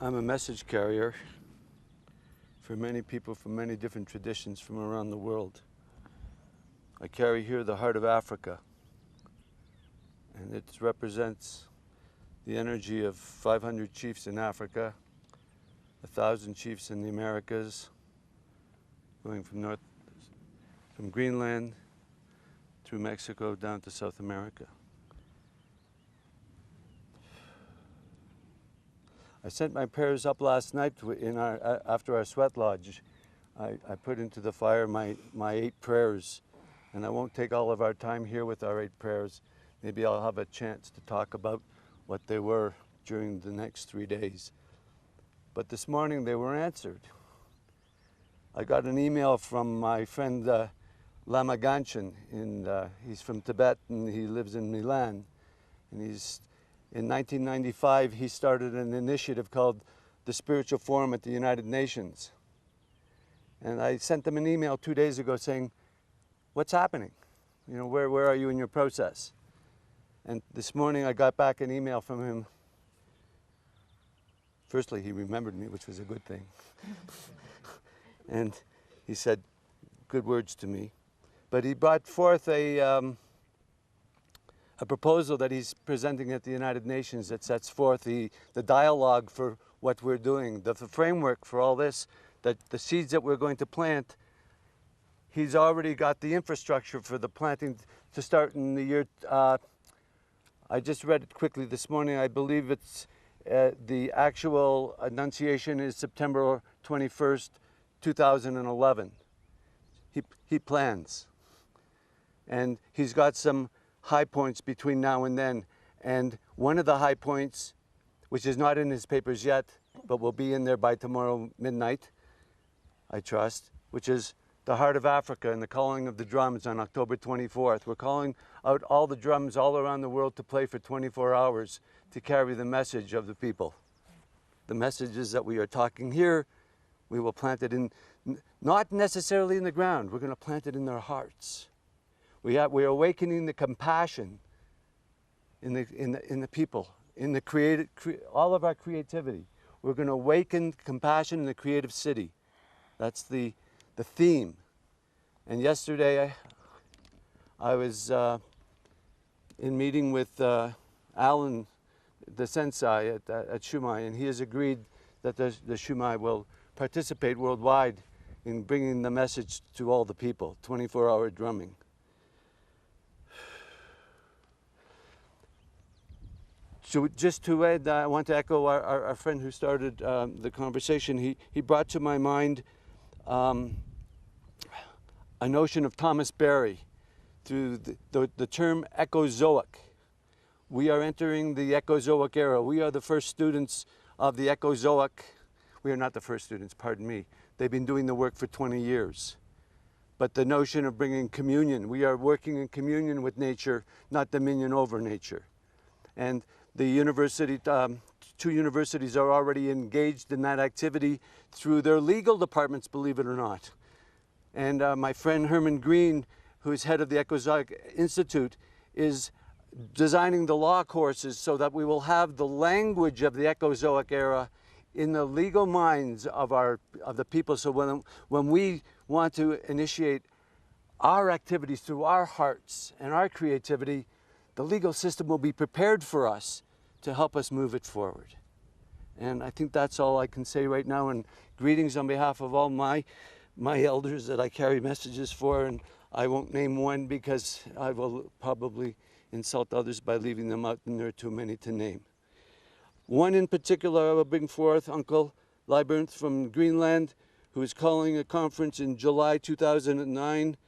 I'm a message carrier for many people from many different traditions from around the world. I carry here the heart of Africa, and it represents the energy of 500 chiefs in Africa, 1,000 chiefs in the Americas, going from Greenland through Mexico down to South America. I sent my prayers up last night after our sweat lodge. I put into the fire my 8 prayers, and I won't take all of our time here with our 8 prayers. Maybe I'll have a chance to talk about what they were during the next 3 days. But this morning they were answered. I got an email from my friend Lama Ganshin. He's from Tibet and he lives in Milan. And in 1995, he started an initiative called the Spiritual Forum at the United Nations. And I sent him an email 2 days ago saying, what's happening? You know, where are you in your process? And this morning I got back an email from him. Firstly, he remembered me, which was a good thing. And he said good words to me. But he brought forth a proposal that he's presenting at the United Nations that sets forth the dialogue for what we're doing, the framework for all this, that the seeds that we're going to plant. He's already got the infrastructure for the planting to start in the year. I just read it quickly this morning. I believe it's the actual annunciation is September 21st, 2011. He plans. And he's got some high points between now and then. And one of the high points, which is not in his papers yet, but will be in there by tomorrow midnight, I trust, which is the heart of Africa and the calling of the drums on October 24th. We're calling out all the drums all around the world to play for 24 hours to carry the message of the people. The messages that we are talking here, we will plant it in, not necessarily in the ground, we're going to plant it in their hearts. We're awakening the compassion in the people, in the all of our creativity. We're going to awaken compassion in the creative city. That's the theme. And yesterday I was in meeting with Alan, the sensei at Shumai, and he has agreed that the Shumai will participate worldwide in bringing the message to all the people, 24-hour drumming. So just to add, I want to echo our friend who started the conversation. He brought to my mind a notion of Thomas Berry through the term ecozoic. We are entering the ecozoic era. We are the first students of the ecozoic. We are not the first students, pardon me. They've been doing the work for 20 years. But the notion of bringing communion, we are working in communion with nature, not dominion over nature. And the university, 2 universities are already engaged in that activity through their legal departments, believe it or not. And my friend Herman Green, who is head of the Ecozoic Institute, is designing the law courses so that we will have the language of the Ecozoic era in the legal minds of the people. So when we want to initiate our activities through our hearts and our creativity, the legal system will be prepared for us to help us move it forward. And I think that's all I can say right now. And greetings on behalf of all my elders that I carry messages for. And I won't name one because I will probably insult others by leaving them out, and there are too many to name. One in particular I will bring forth, Uncle Liebernth from Greenland, who is calling a conference in July 2009,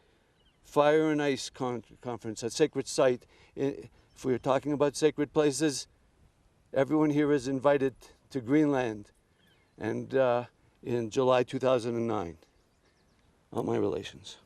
Fire and Ice Conference, a sacred site. If we are talking about sacred places, everyone here is invited to Greenland, and in July 2009. All my relations.